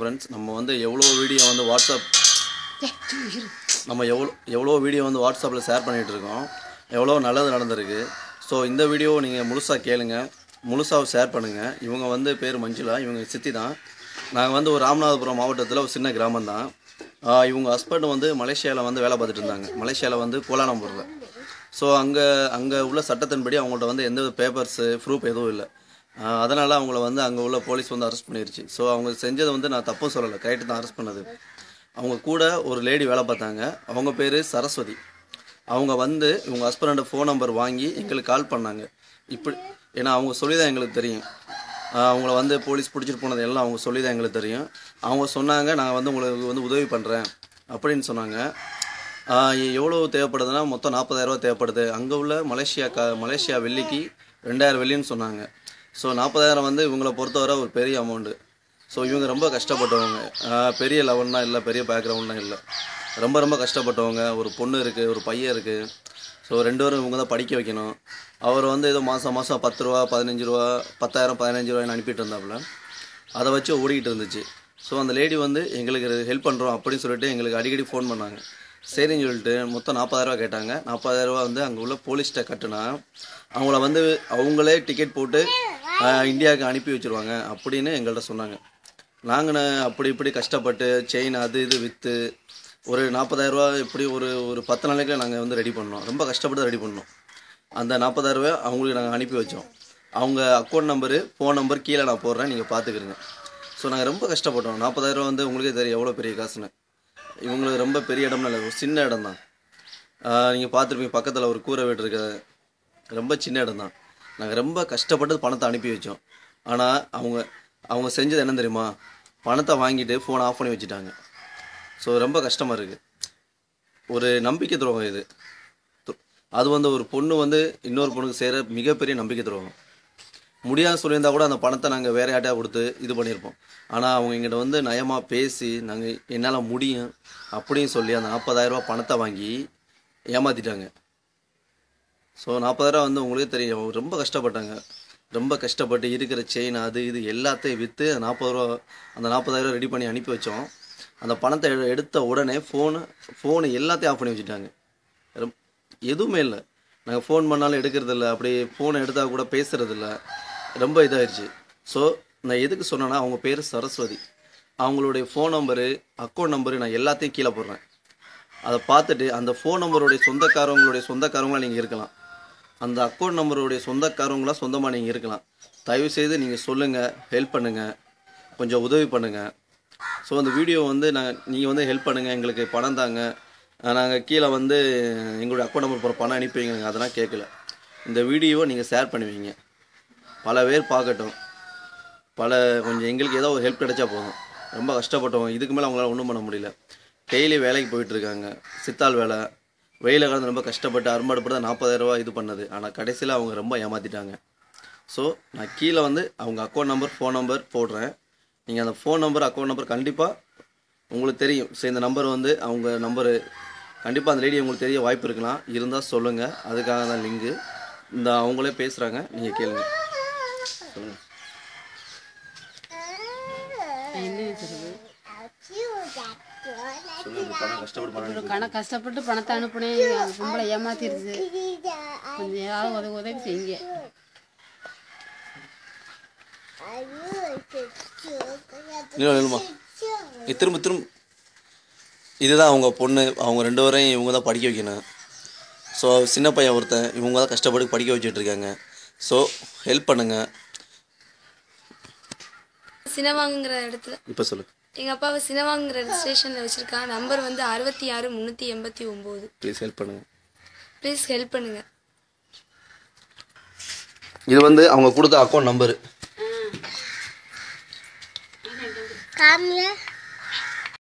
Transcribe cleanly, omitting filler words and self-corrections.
Friends நம்ம வந்து எவ்வளவு வீடியோ வந்து வாட்ஸ்அப் நம்ம எவ்வளவு வீடியோ வந்து வாட்ஸ்அப்ல ஷேர் பண்ணிட்டு இருக்கோம். எவ்வளவு நல்லது நடந்துருக்கு. சோ இந்த வீடியோ நீங்க முழுசா கேளுங்க. முழுசா ஷேர் பண்ணுங்க. இவங்க வந்து பேர் மஞ்சுளா, இவங்க சித்தி தான். நாங்க வந்து ஒரு ராமநாதபுரம் மாவட்டத்துல ஒரு சின்ன கிராமம் தான். இவங்க ஹஸ்பண்ட் வந்து மலேசியால வந்து வேலை பார்த்துட்டு இருந்தாங்க. மலேசியால வந்து கோலாலம்பூர்ல. சோ அங்க உள்ள சட்டத்தின்படி அவங்கள்ட்ட வந்து எந்த பேப்பர்ஸ் ப்ரூஃப் எதுவும் இல்ல. அதனால அவங்கள வந்து அங்க உள்ள போலீஸ் வந்து அரெஸ்ட் பண்ணிருச்சு. சோ அவங்க செஞ்சது வந்து நான் தப்பு சொல்லல. கரெக்ட் தான் அரெஸ்ட் பண்ணது. அவங்க கூட ஒரு லேடி வேலை பார்த்தாங்க. அவங்க பேரு சரஸ்வதி. அவங்க வந்து இவங்க ஹஸ்பண்டோட ஃபோன் நம்பர் வாங்கி எங்களுக்கு கால் பண்ணாங்க. இப்படி ஏன்னா அவங்க சொல்லி தான் எங்களுக்கு தெரியும். அவங்கள வந்து போலீஸ் பிடிச்சிட்டு போனது எல்லாம் அவங்க சொல்லி தான் எங்களுக்கு தெரியும். அவங்க சொன்னாங்க நான் வந்து உங்களுக்கு வந்து உதவி பண்ணுறேன் அப்படின்னு சொன்னாங்க. எவ்வளோ தேவைப்படுதுன்னா மொத்தம் 40,000 ரூபா தேவைப்படுது. அங்கே உள்ள மலேசியா வெள்ளிக்கு 2000 வெள்ளின்னு சொன்னாங்க. ஸோ 40,000 வந்து இவங்களை பொறுத்தவரை ஒரு பெரிய அமௌண்ட்டு. ஸோ இவங்க ரொம்ப கஷ்டப்பட்டவங்க. பெரிய லெவல்லாம் இல்லை, பெரிய பேக்ரவுண்ட்லாம் இல்லை. ரொம்ப கஷ்டப்பட்டவங்க. ஒரு பொண்ணு இருக்குது, ஒரு பையன் இருக்குது. ஸோ 2 பேரும் இவங்க தான் படிக்க வைக்கணும். அவர் வந்து ஏதோ மாதம் 10 ரூபா 15 ரூபா 10,000 15 ரூபாய்னு அனுப்பிட்டு இருந்தாப்புல. அதை வச்சு ஓடிக்கிட்டு இருந்துச்சு. ஸோ அந்த லேடி வந்து எங்களுக்கு ஹெல்ப் பண்ணுறோம் அப்படின்னு சொல்லிட்டு எங்களுக்கு அடிக்கடி ஃபோன் பண்ணாங்க. சரின்னு சொல்லிட்டு மொத்தம் 40,000 ரூபா கேட்டாங்க. 40,000 ரூபா வந்து அங்கே உள்ள போலீஸ்கிட்ட கட்டுனா அவங்கள வந்து அவங்களே டிக்கெட் போட்டு இந்தியாவுக்கு அனுப்பி வச்சுருவாங்க அப்படின்னு எங்கள்கிட்ட சொன்னாங்க. நாங்கள் அப்படி இப்படி கஷ்டப்பட்டு செயின் அது இது விற்று ஒரு 40,000 ரூபா இப்படி ஒரு 10 நாளைக்கு நாங்கள் வந்து ரெடி பண்ணோம். ரொம்ப கஷ்டப்பட்டு ரெடி பண்ணோம். அந்த 40,000 ரூபாய் அவங்களுக்கு நாங்கள் அனுப்பி வச்சோம். அவங்க அக்கௌண்ட் நம்பரு ஃபோன் நம்பர் கீழே நான் போடுறேன், நீங்கள் பார்த்துக்கிறங்க. ஸோ நாங்கள் ரொம்ப கஷ்டப்பட்டோம். 40,000 ரூபா வந்து உங்களுக்கே தெரியும் எவ்வளோ பெரிய காசுன்னு. இவங்களுக்கு ரொம்ப பெரிய இடம்னு இல்லை, ஒரு சின்ன இடம் தான். நீங்கள் பார்த்துருப்பீங்க பக்கத்தில் ஒரு கூரை வீடு இருக்க. ரொம்ப சின்ன இடம் தான். நாங்கள் ரொம்ப கஷ்டப்பட்டு பணத்தை அனுப்பி வச்சோம். ஆனால் அவங்க செஞ்சது என்ன தெரியுமா? பணத்தை வாங்கிட்டு ஃபோனை ஆஃப் பண்ணி வச்சுட்டாங்க. ஸோ ரொம்ப கஷ்டமாக இருக்குது. ஒரு நம்பிக்கை துரோகம் இது. அது வந்து ஒரு பொண்ணு வந்து இன்னொரு பொண்ணுக்கு செய்கிற மிகப்பெரிய நம்பிக்கை துரோகம். முடியாது சொல்லியிருந்தால் கூட அந்த பணத்தை நாங்கள் வேறு யார்ட்டையா கொடுத்து இது பண்ணியிருப்போம். ஆனால் அவங்க எங்கிட்ட வந்து நயமாக பேசி நாங்கள் என்னால் முடியும் அப்படின்னு சொல்லி அந்த 40,000 ரூபா பணத்தை வாங்கி ஏமாற்றிட்டாங்க. ஸோ 40,000 ரூபா வந்து உங்களுக்கே தெரியும் ரொம்ப கஷ்டப்பட்டாங்க. ரொம்ப கஷ்டப்பட்டு இருக்கிற செயின் அது இது எல்லாத்தையும் விற்று அந்த 40,000 ரூபா ரெடி பண்ணி அனுப்பி வச்சோம். அந்த பணத்தை எடுத்த உடனே ஃபோனு எல்லாத்தையும் ஆஃப் பண்ணி வச்சுட்டாங்க. எதுவுமே இல்லை. நாங்கள் ஃபோன் பண்ணாலும் எடுக்கிறதில்ல, அப்படி ஃபோனை எடுத்தால் கூட பேசுகிறதில்ல. ரொம்ப இதாகிடுச்சு. ஸோ நான் எதுக்கு சொன்னேன்னா அவங்க பேர் சரஸ்வதி. அவங்களுடைய ஃபோன் நம்பரு அக்கௌண்ட் நம்பரு நான் எல்லாத்தையும் கீழே போடுறேன். அதை பார்த்துட்டு அந்த ஃபோன் நம்பருடைய சொந்தக்காரங்களாக நீங்கள் இருக்கலாம். அந்த அக்கௌண்ட் நம்பருடைய சொந்தக்காரங்களாக சொந்தமாக நீங்கள் இருக்கலாம். தயவுசெய்து நீங்கள் சொல்லுங்கள், ஹெல்ப் பண்ணுங்கள், கொஞ்சம் உதவி பண்ணுங்கள். ஸோ அந்த வீடியோ வந்து நீங்கள் வந்து ஹெல்ப் பண்ணுங்கள், எங்களுக்கு பணம் தாங்க, நாங்கள் கீழே வந்து எங்களுடைய அக்கௌண்ட் நம்பர் போகிற பணம் அனுப்பிவிங்க. அதெல்லாம் கேட்கல. இந்த வீடியோவை நீங்கள் ஷேர் பண்ணுவீங்க, பல பேர் பார்க்கட்டும். கொஞ்சம் எங்களுக்கு ஏதோ ஒரு ஹெல்ப் கிடைச்சா போதும். ரொம்ப கஷ்டப்பட்டவங்க. இதுக்கு மேலே அவங்களால ஒன்றும் பண்ண முடியல. டெய்லி வேலைக்கு போயிட்டுருக்காங்க, சித்தாள் வேலை. வெயில காலத்தில் ரொம்ப கஷ்டப்பட்டு அரும்பாடுபட்டு 40,000 ரூபா இது பண்ணது. ஆனால் கடைசியில் அவங்க ரொம்ப ஏமாற்றிட்டாங்க. ஸோ நான் கீழே வந்து அவங்க அக்கௌண்ட் நம்பர் ஃபோன் நம்பர் போடுறேன். நீங்கள் அந்த ஃபோன் நம்பர் அக்கௌண்ட் நம்பர் கண்டிப்பாக உங்களுக்கு தெரியும். சரி, இந்த நம்பர் வந்து அவங்க நம்பரு கண்டிப்பாக அந்த லேடி உங்களுக்கு தெரிய வாய்ப்பு இருக்கலாம். இருந்தால் சொல்லுங்கள். அதுக்காக தான் லிங்கு. இந்த அவங்களே பேசுகிறாங்க, நீங்கள் கேளுங்க. சொல்லுங்கள். கஷ்டப்பட்டு பணத்தை அனுப்புனேன். பொம்பளை ஏமாத்திருச்சு. கொஞ்சம் ஏதாவது உதவி செய்யுங்க. திரும்ப இதுதான் அவங்க பொண்ணு. அவங்க 2 பேரையும் இவங்க தான் படிக்க வைக்கணும். ஸோ சின்ன பையன் ஒருத்தன், இவங்க தான் கஷ்டப்பட்டு படிக்க வச்சுட்டு இருக்காங்க. ஸோ ஹெல்ப் பண்ணுங்க. சினவாங்குங்கிற இடத்துல இப்போ சொல்லு. எங்கள் அப்பாவை சினவாங்குங்கிற ஸ்டேஷனில் வச்சுருக்காங்க. நம்பர் வந்து 66 389. ப்ளீஸ் ஹெல்ப் பண்ணுங்க. ப்ளீஸ் ஹெல்ப் பண்ணுங்க. இது வந்து அவங்க கொடுத்த அக்கௌண்ட் நம்பரு.